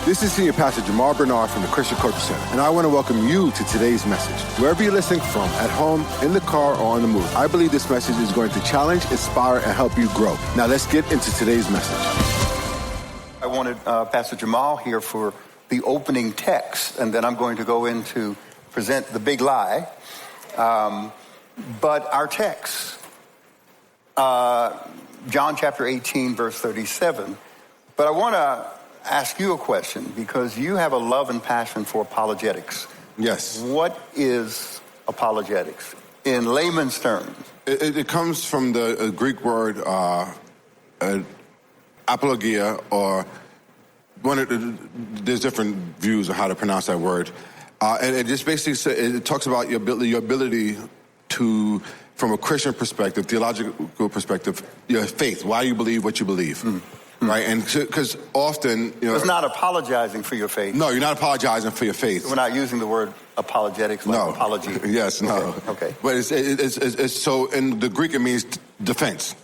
This is Senior Pastor Jamaal Bernard from the Christian Culture Center, and I want to welcome you to today's message. Wherever you're listening from, at home, in the car, or on the move, I believe this message is going to challenge, inspire, and help you grow. Now let's get into today's message. I wanted Pastor Jamaal here for the opening text, and then I'm going to go in to present the big lie. But our text, John chapter 18, verse 37. But I want to ask you a question, because you have a love and passion for apologetics. Yes. What is apologetics in layman's terms? It comes from the Greek word apologia, or there's different views of how to pronounce that word. And it just basically it talks about your ability to, from a Christian perspective, theological perspective, your faith, why you believe what you believe. Right, and because often, it's not apologizing for your faith. No, you're not apologizing for your faith. We're not using the word apologetics like apology. Yes, no. Okay. But it's so in the Greek it means defense,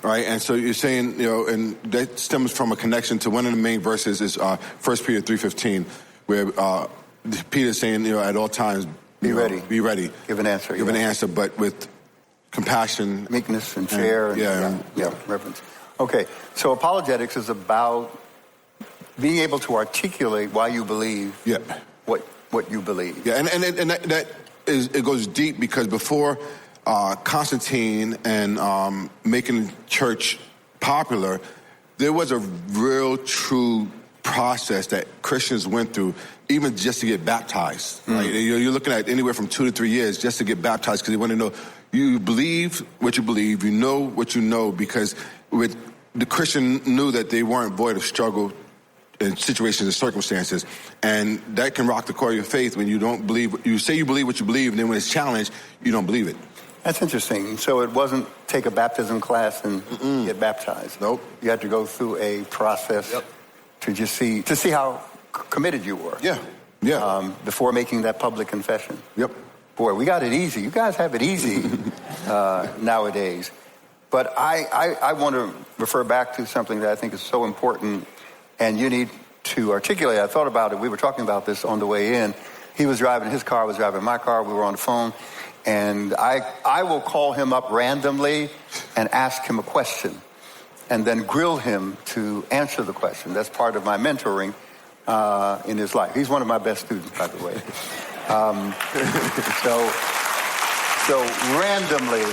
right? And so you're saying, and that stems from a connection to one of the main verses is 1 Peter 3:15, where Peter's saying, at all times, be ready. Be ready. Give an answer. Give an answer, but with compassion, meekness, and fear, and reverence. Okay, so apologetics is about being able to articulate why you believe what you believe. Yeah, and that is, it goes deep, because before Constantine and making church popular, there was a real, true process that Christians went through, even just to get baptized. Right? You're looking at anywhere from 2 to 3 years just to get baptized, because they want to know you believe what you believe, you know what you know, because with the Christian knew that they weren't void of struggle in situations and circumstances, and that can rock the core of your faith when you don't believe. You say you believe what you believe, and then when it's challenged, you don't believe it. That's interesting. So it wasn't take a baptism class and get baptized. Nope. You had to go through a process to see how committed you were. Yeah. Before making that public confession. Yep. Boy, we got it easy. You guys have it easy nowadays. But I want to refer back to something that I think is so important, and you need to articulate. I thought about it. We were talking about this on the way in. He was driving his car, I was driving my car. We were on the phone, and I will call him up randomly and ask him a question, and then grill him to answer the question. That's part of my mentoring in his life. He's one of my best students, by the way. So randomly,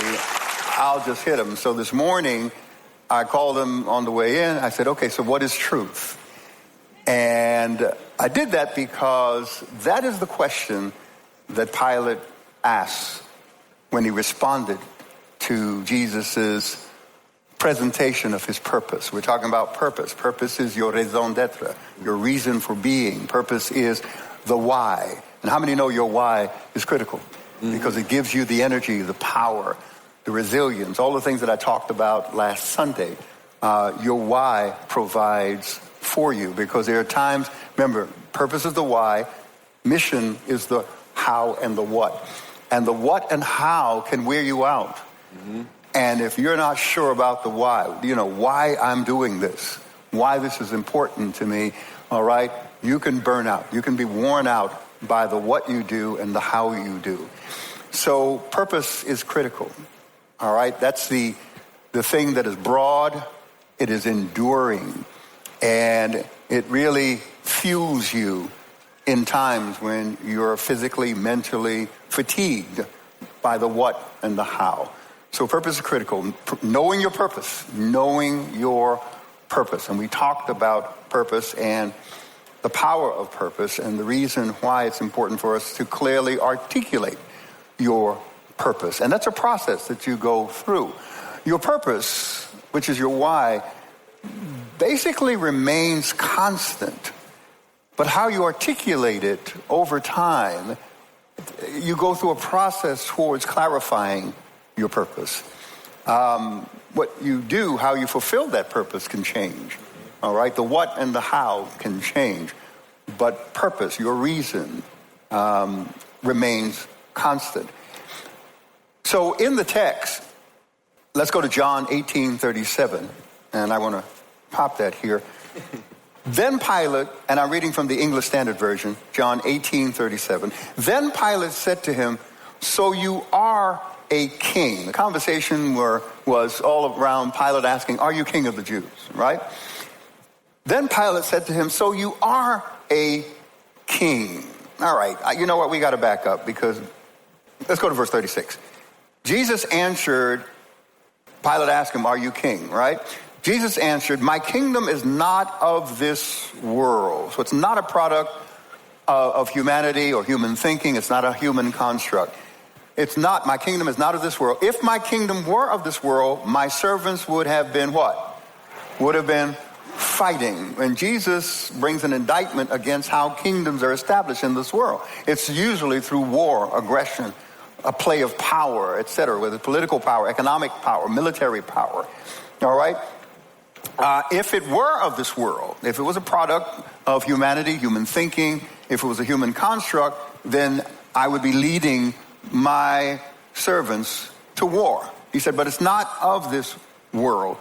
I'll just hit him. So this morning, I called him on the way in. I said, okay, so what is truth? And I did that because that is the question that Pilate asked when he responded to Jesus's presentation of his purpose. We're talking about purpose. Purpose is your raison d'etre, your reason for being. Purpose is the why. And how many know your why is critical? Because it gives you the energy, the power, the resilience, all the things that I talked about last Sunday. Your why provides for you, because there are times, remember, purpose is the why, mission is the how and the what. And the what and how can wear you out. And if you're not sure about the why, why I'm doing this, why this is important to me, all right, you can burn out. You can be worn out by the what you do and the how you do. So purpose is critical. All right, that's the thing that is broad, it is enduring, and it really fuels you in times when you're physically, mentally fatigued by the what and the how. So purpose is critical. Knowing your purpose. And we talked about purpose and the power of purpose and the reason why it's important for us to clearly articulate your purpose. And that's a process that you go through. Your purpose, which is your why, basically remains constant. But how you articulate it over time, you go through a process towards clarifying your purpose. What you do, how you fulfill that purpose can change. All right, the what and the how can change. But purpose, your reason, remains constant. So in the text, Let's go to John 18:37, and I want to pop that here. Then Pilate, and I'm reading from the English Standard Version, John 18:37. Then Pilate said to him, "So you are a king." The conversation was all around Pilate asking, "Are you king of the Jews?" Right? Then Pilate said to him, "So you are a king." All right, you know what? We got to back up because let's go to verse 36. Jesus answered, Pilate asked him, "Are you king?" Right? Jesus answered, "My kingdom is not of this world." So it's not a product of humanity or human thinking. It's not a human construct. My kingdom is not of this world. If my kingdom were of this world, my servants would have been what? Would have been fighting. And Jesus brings an indictment against how kingdoms are established in this world. It's usually through war, aggression, a play of power, etc., whether political power, economic power, military power. All right? If it were of this world, if it was a product of humanity, human thinking, if it was a human construct, then I would be leading my servants to war. He said, but it's not of this world.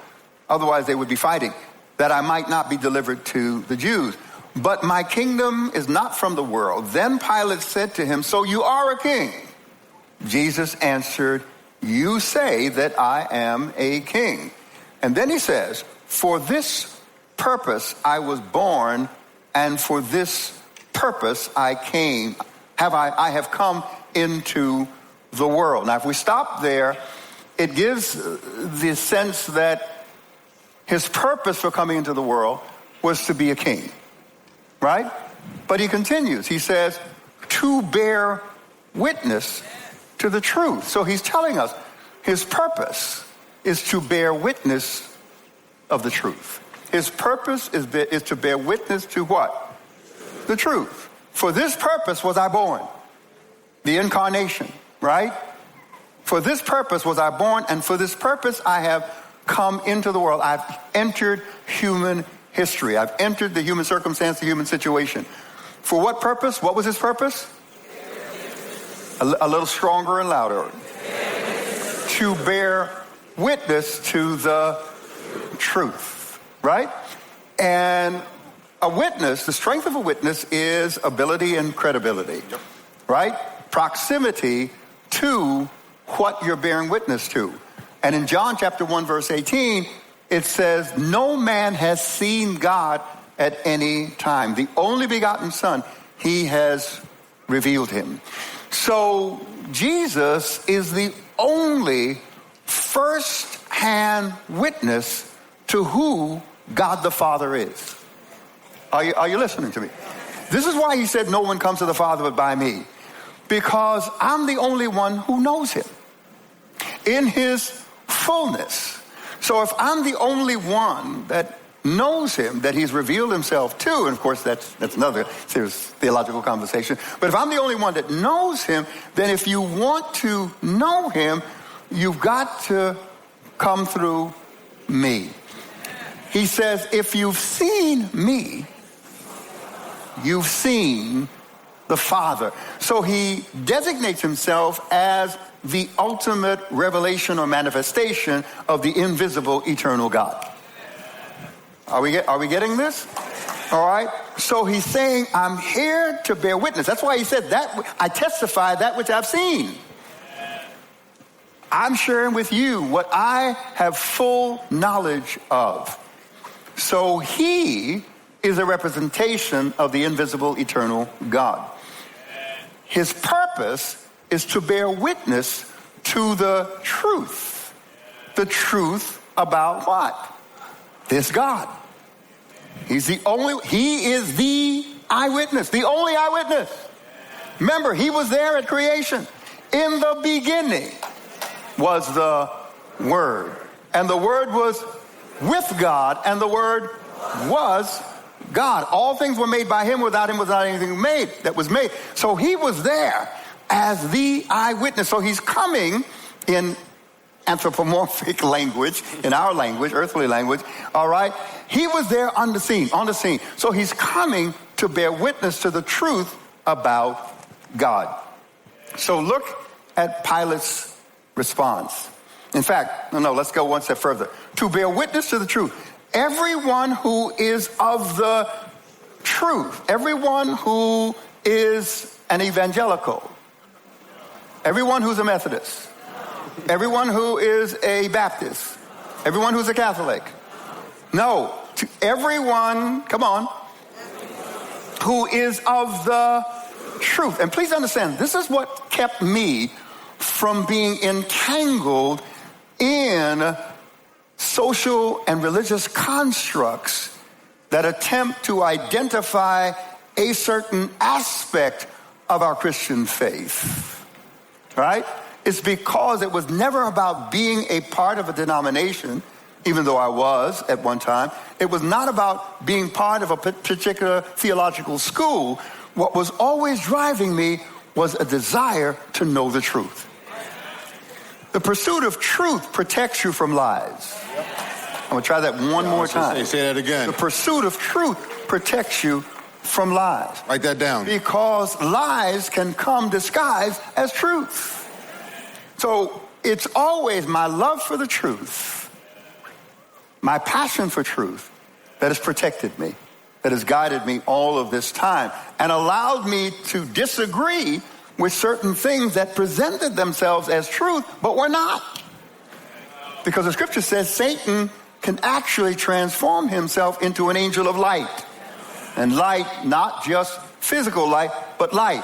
Otherwise, they would be fighting, that I might not be delivered to the Jews. But my kingdom is not from the world. Then Pilate said to him, "So you are a king?" Jesus answered, "You say that I am a king." And then he says, "For this purpose I was born, and for this purpose I have come into the world." Now, if we stop there, it gives the sense that his purpose for coming into the world was to be a king, right? But he continues. He says, "To bear witness to the truth." So he's telling us his purpose is to bear witness of the truth. His purpose is to bear witness to what? The truth. For this purpose was I born. The incarnation, right? For this purpose was I born, and for this purpose I have come into the world. I've entered human history. I've entered the human circumstance, the human situation. For what purpose? What was his purpose? A little stronger and louder. To bear witness to the truth, right? And a witness, the strength of a witness is ability and credibility, right? Proximity to what you're bearing witness to. And in John chapter 1, verse 18, it says, "No man has seen God at any time. The only begotten Son, he has revealed him." So Jesus is the only first-hand witness to who God the Father is. Are you listening to me? This is why he said, "No one comes to the Father but by me." Because I'm the only one who knows him in his fullness. So if I'm the only one that knows him, that he's revealed himself to, and of course that's another serious theological conversation, but if I'm the only one that knows him, then if you want to know him, you've got to come through me. He says, if you've seen me, you've seen the Father. So he designates himself as the ultimate revelation or manifestation of the invisible, eternal God. Are we getting this? All right. So he's saying, I'm here to bear witness. That's why he said that I testify that which I've seen. I'm sharing with you what I have full knowledge of. So he is a representation of the invisible, eternal God. His purpose is to bear witness to the truth. The truth about what? This God. He is the eyewitness, the only eyewitness. Remember, he was there at creation. In the beginning was the Word. And the Word was with God, and the Word was God. All things were made by him. Without him was not anything made that was made. So he was there as the eyewitness. So he's coming in anthropomorphic language, in our language, earthly language, all right? He was there on the scene. So he's coming to bear witness to the truth about God. So look at Pilate's response. In fact, no, let's go one step further. To bear witness to the truth. Everyone who is of the truth, everyone who is an evangelical, everyone who's a Methodist, everyone who is a Baptist, everyone who's a Catholic. No, to everyone, come on, who is of the truth. And please understand, this is what kept me from being entangled in social and religious constructs that attempt to identify a certain aspect of our Christian faith, right? It's because it was never about being a part of a denomination, even though I was at one time. It was not about being part of a particular theological school. What was always driving me was a desire to know the truth. The pursuit of truth protects you from lies. I'm going to try that one more time. Say that again. The pursuit of truth protects you from lies. Write that down. Because lies can come disguised as truth. So it's always my love for the truth, my passion for truth, that has protected me, that has guided me all of this time, and allowed me to disagree with certain things that presented themselves as truth, but were not. Because the scripture says Satan can actually transform himself into an angel of light. And light, not just physical light, but light,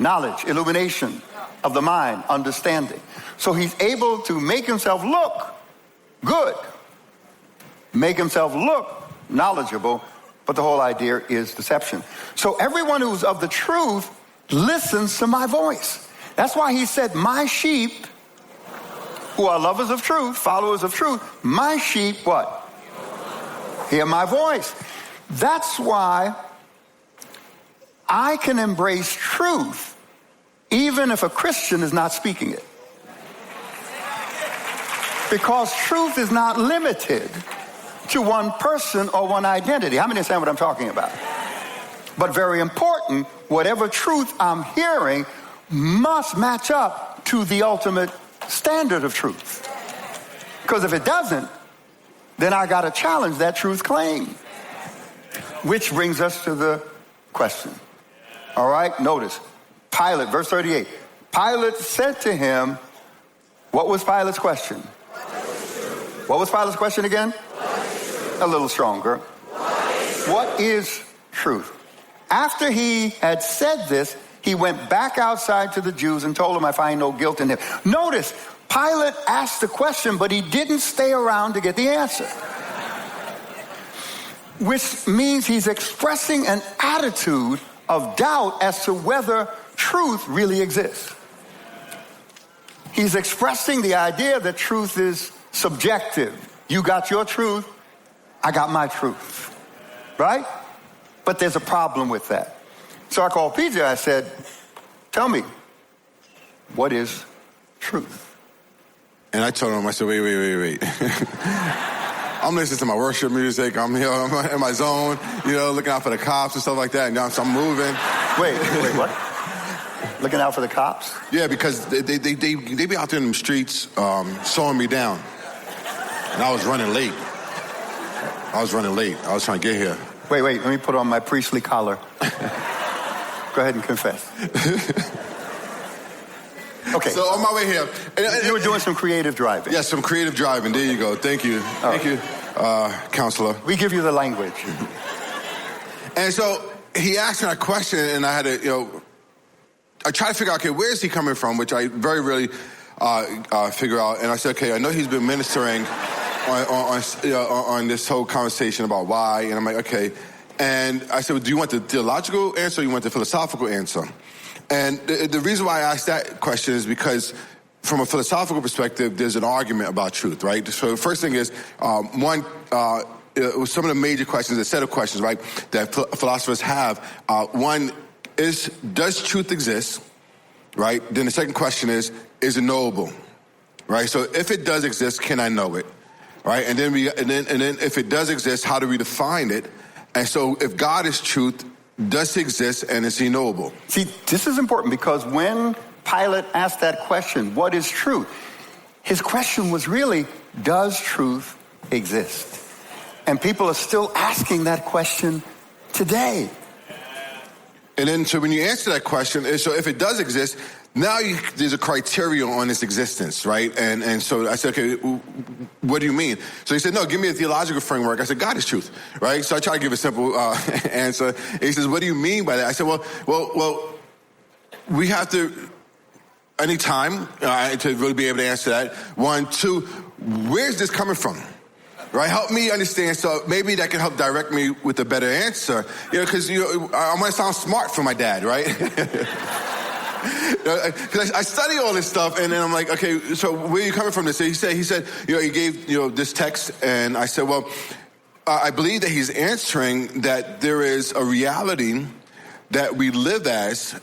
knowledge, illumination of the mind, understanding. So he's able to make himself look good, make himself look knowledgeable, but the whole idea is deception. So everyone who's of the truth listens to my voice. That's why he said, my sheep, who are lovers of truth, followers of truth, my sheep, what? Hear my voice. That's why I can embrace truth even if a Christian is not speaking it. Because truth is not limited to one person or one identity. How many understand what I'm talking about? But very important, whatever truth I'm hearing must match up to the ultimate standard of truth. Because if it doesn't, then I got to challenge that truth claim. Which brings us to the question. All right, notice. Pilate, verse 38. Pilate said to him, what was Pilate's question? What was Pilate's question again? A little stronger. What is truth? After he had said this, he went back outside to the Jews and told them, I find no guilt in him. Notice, Pilate asked the question, but he didn't stay around to get the answer. Which means he's expressing an attitude of doubt as to whether truth really exists. He's expressing the idea that truth is subjective. You got your truth, I got my truth. Right? But there's a problem with that. So I called PJ, I said, tell me, what is truth? And I told him, I said, wait. I'm listening to my worship music. I'm here I'm in my zone, looking out for the cops and stuff like that. And so I'm moving. Wait, what? Looking out for the cops? Yeah, because they be out there in the streets slowing me down. And I was running late. I was trying to get here. Wait, let me put on my priestly collar. Go ahead and confess. Okay. So on my way here. You were doing some creative driving. Yes, some creative driving. There you go. Thank you. Thank you, counselor. We give you the language. And so he asked me a question, and I had to, I tried to figure out, okay, where is he coming from, which I very rarely figure out. And I said, okay, I know he's been ministering on this whole conversation about why. And I'm like, okay. And I said, well, do you want the theological answer or you want the philosophical answer? And the reason why I asked that question is because from a philosophical perspective, there's an argument about truth, right? So the first thing is, some of the major questions, a set of questions, right, that philosophers have. One is, does truth exist, right? Then the second question is it knowable, right? So if it does exist, can I know it, right? And then if it does exist, how do we define it? And so if God is truth, does he exist and is he knowable? See, this is important because when Pilate asked that question, what is truth? his question was really, does truth exist? And people are still asking that question today. And then, so when you answer that question, so if it does exist, now there's a criteria on its existence, right? And so I said, okay, what do you mean? So he said, no, give me a theological framework. I said, God is truth, right? So I try to give a simple answer. And he says, what do you mean by that? I said, well, we have to, anytime to really be able to answer that. 1, 2, where's this coming from? Right, help me understand. So maybe that can help direct me with a better answer. Because I want to sound smart for my dad, right? Because I study all this stuff, and then I'm like, okay, so where are you coming from? This? So he said, he gave this text, and I said, well, I believe that he's answering that there is a reality that we live as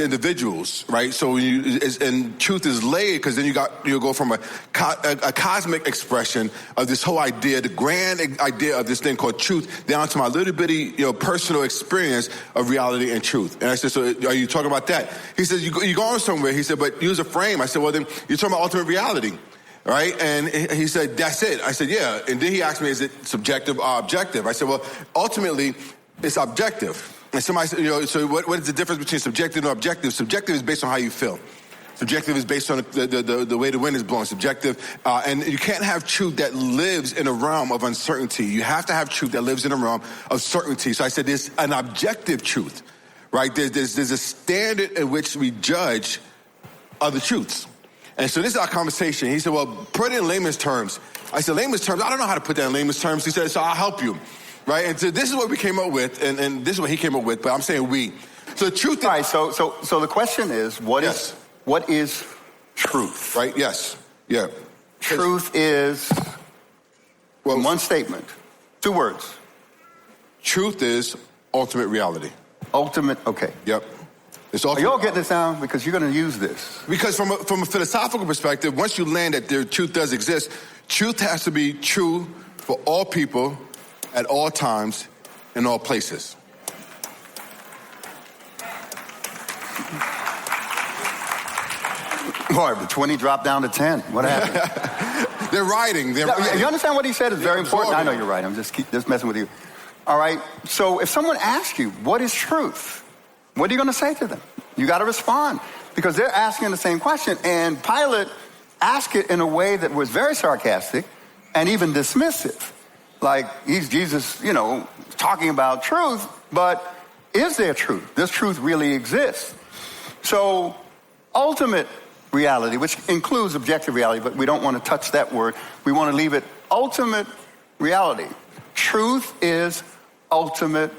individuals, right? So and truth is laid, because then you go from a cosmic expression of this whole idea, the grand idea of this thing called truth, down to my little bitty, personal experience of reality and truth. And I said, so are you talking about that? He says, you're going somewhere. He said, but use a frame. I said, well, then you're talking about ultimate reality, right? And he said, that's it. I said, yeah. And then he asked me, is it subjective or objective? I said, well, ultimately, it's objective. And somebody said, so what is the difference between subjective and objective? Subjective is based on how you feel. Subjective is based on the way the wind is blowing. Subjective, and you can't have truth that lives in a realm of uncertainty. You have to have truth that lives in a realm of certainty. So I said there's an objective truth, right? There's a standard in which we judge other truths. And so this is our conversation. He said, well, put it in layman's terms. I said, layman's terms? I don't know how to put that in layman's terms. He said, so I'll help you. Right, and so this is what we came up with, and this is what he came up with, but I'm saying we. So the truth is... All right, so the question is, what is truth? Right, yes, yeah. Truth is, one statement, 2 words. Truth is ultimate reality. Ultimate, okay. Yep. Are you all getting this down? Because you're going to use this. Because from a philosophical perspective, once you land that there truth does exist, truth has to be true for all people, at all times, in all places. Boy, the 20 dropped down to 10. What happened? They're riding. You understand what he said is very important? I know you're right. I'm just messing with you. All right. So if someone asks you, what is truth? What are you going to say to them? You got to respond, because they're asking the same question. And Pilate asked it in a way that was very sarcastic and even dismissive. Like, he's Jesus, talking about truth, but is there truth? Does truth really exist? So, ultimate reality, which includes objective reality, but we don't want to touch that word. We want to leave it ultimate reality. Truth is ultimate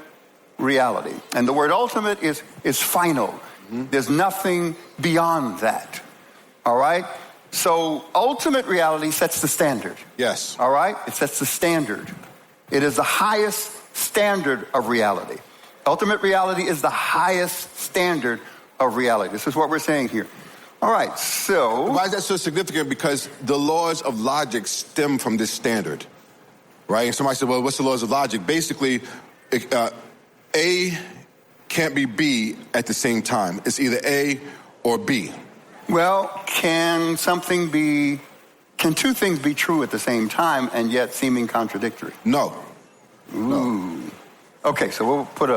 reality. And the word ultimate is final. Mm-hmm. There's nothing beyond that. All right? So ultimate reality sets the standard. Yes. All right? It sets the standard. It is the highest standard of reality. Ultimate reality is the highest standard of reality. This is what we're saying here. All right, so... Why is that so significant? Because the laws of logic stem from this standard, right? And somebody said, well, what's the laws of logic? Basically, A can't be B at the same time. It's either A or B. Well, can two things be true at the same time and yet seeming contradictory? No. Ooh. No. Okay, so we'll put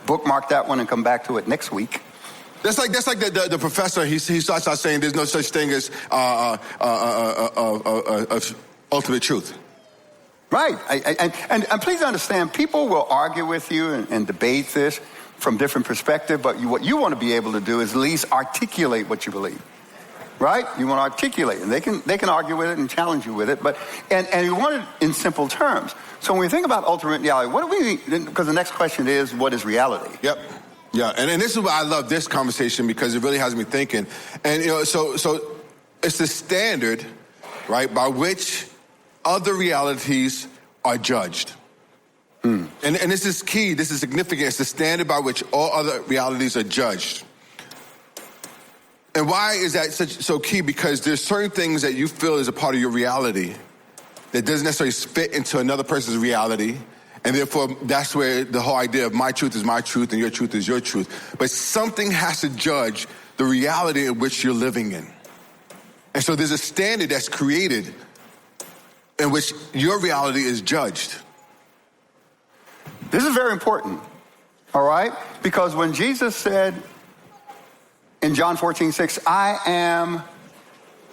bookmark that one and come back to it next week. That's like the professor. He starts out saying there's no such thing as ultimate truth. Right, and please understand, people will argue with you and debate this from different perspectives, but what you want to be able to do is at least articulate what you believe. Right? You want to articulate, and they can argue with it and challenge you with it, but and you want it in simple terms. So when we think about ultimate reality, what do we mean? Because the next question is, what is reality? Yep. Yeah, and this is why I love this conversation, because it really has me thinking. And so it's the standard, right, by which other realities are judged. And this is key. This is significant. It's the standard by which all other realities are judged. And why is that so key? Because there's certain things that you feel is a part of your reality that doesn't necessarily fit into another person's reality. And therefore, that's where the whole idea of my truth is my truth and your truth is your truth. But something has to judge the reality in which you're living in. And so there's a standard that's created in which your reality is judged. This is very important, all right? Because when Jesus said in John 14:6, I am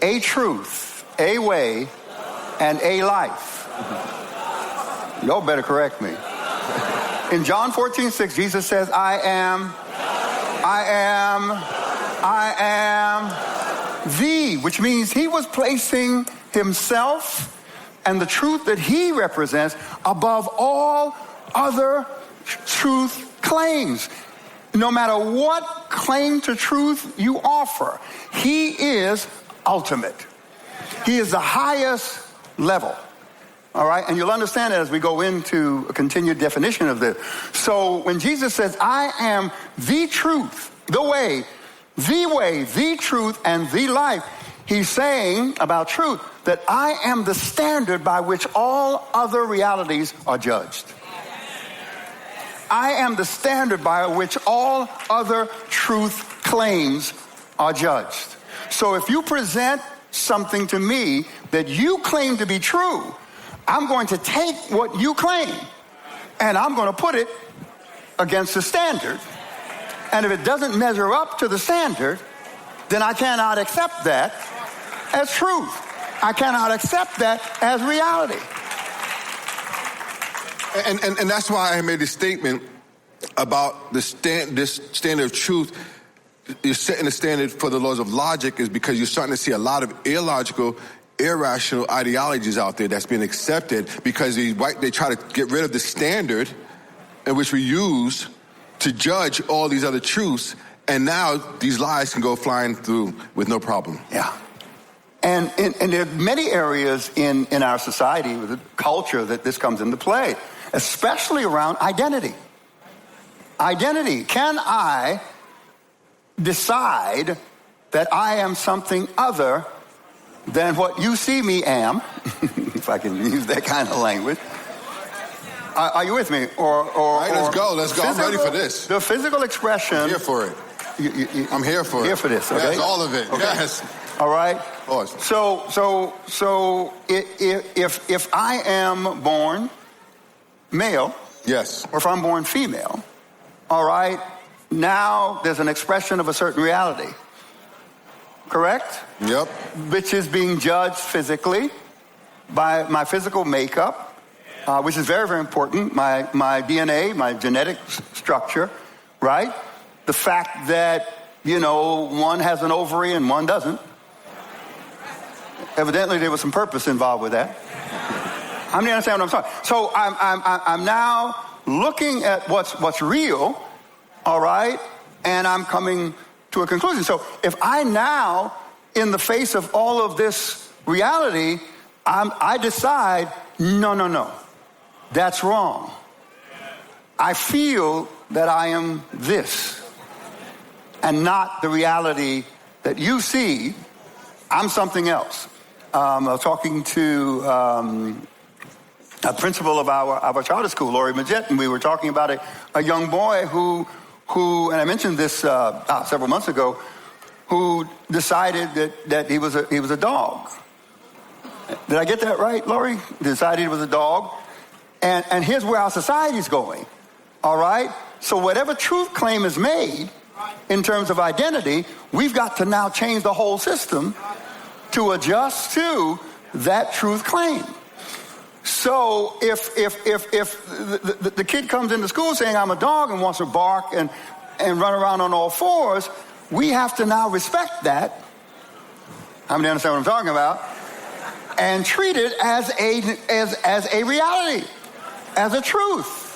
a truth, a way, and a life. Y'all better correct me. In John 14:6, Jesus says, I am the, which means he was placing himself and the truth that he represents above all other truth claims. No matter what claim to truth you offer, he is ultimate. He is the highest level. All right, and you'll understand it as we go into a continued definition of this. So when Jesus says, I am the truth, the truth, and the life, he's saying about truth that I am the standard by which all other realities are judged. I am the standard by which all other truth claims are judged. So if you present something to me that you claim to be true, I'm going to take what you claim and I'm going to put it against the standard. And if it doesn't measure up to the standard, then I cannot accept that as truth. I cannot accept that as reality. And that's why I made this statement about this standard of truth. You're setting the standard for the laws of logic is because you're starting to see a lot of illogical, irrational ideologies out there that's being accepted because they try to get rid of the standard in which we use to judge all these other truths, and now these lies can go flying through with no problem. Yeah. And there are many areas in our society, with the culture, that this comes into play, especially around identity. Identity. Can I decide that I am something other than what you see me am, if I can use that kind of language? Are you with me? All right, let's go. I'm ready for this. The physical expression. I'm here for it. I'm here for it. Here for this, okay? Yes, all of it. Okay. Yes. All right. Of course. So if I am born male, yes, or if I'm born female, all right, now there's an expression of a certain reality. Correct? Yep. Which is being judged physically by my physical makeup, which is very, very important. My DNA, my genetic structure, right? The fact that, one has an ovary and one doesn't. Evidently, there was some purpose involved with that. How many understand what I'm saying? So I'm now looking at what's real, all right, and I'm coming to a conclusion. So if I now, in the face of all of this reality, I decide, no, that's wrong. I feel that I am this and not the reality that you see. I'm something else. I was talking to a principal of our charter school, Lori Majette, and we were talking about a young boy who, and I mentioned this several months ago, who decided that he was a dog. Did I get that right, Lori? Decided he was a dog. And here's where our society's going, all right? So whatever truth claim is made in terms of identity, we've got to now change the whole system to adjust to that truth claim. So if the kid comes into school saying I'm a dog and wants to bark and run around on all fours, we have to now respect that. How many understand what I'm talking about? And treat it as a reality, as a truth.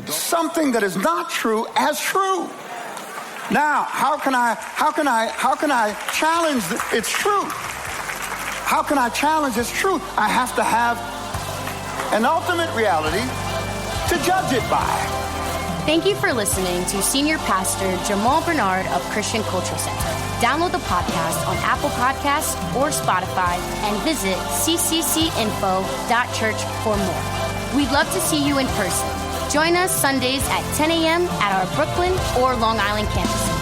Something that is not true as true. Now, how can I challenge its truth? How can I challenge its truth? I have to have an ultimate reality to judge it by. Thank you for listening to Senior Pastor Jamaal Bernard of Christian Culture Center. Download the podcast on Apple Podcasts or Spotify and visit cccinfo.church for more. We'd love to see you in person. Join us Sundays at 10 a.m. at our Brooklyn or Long Island campuses.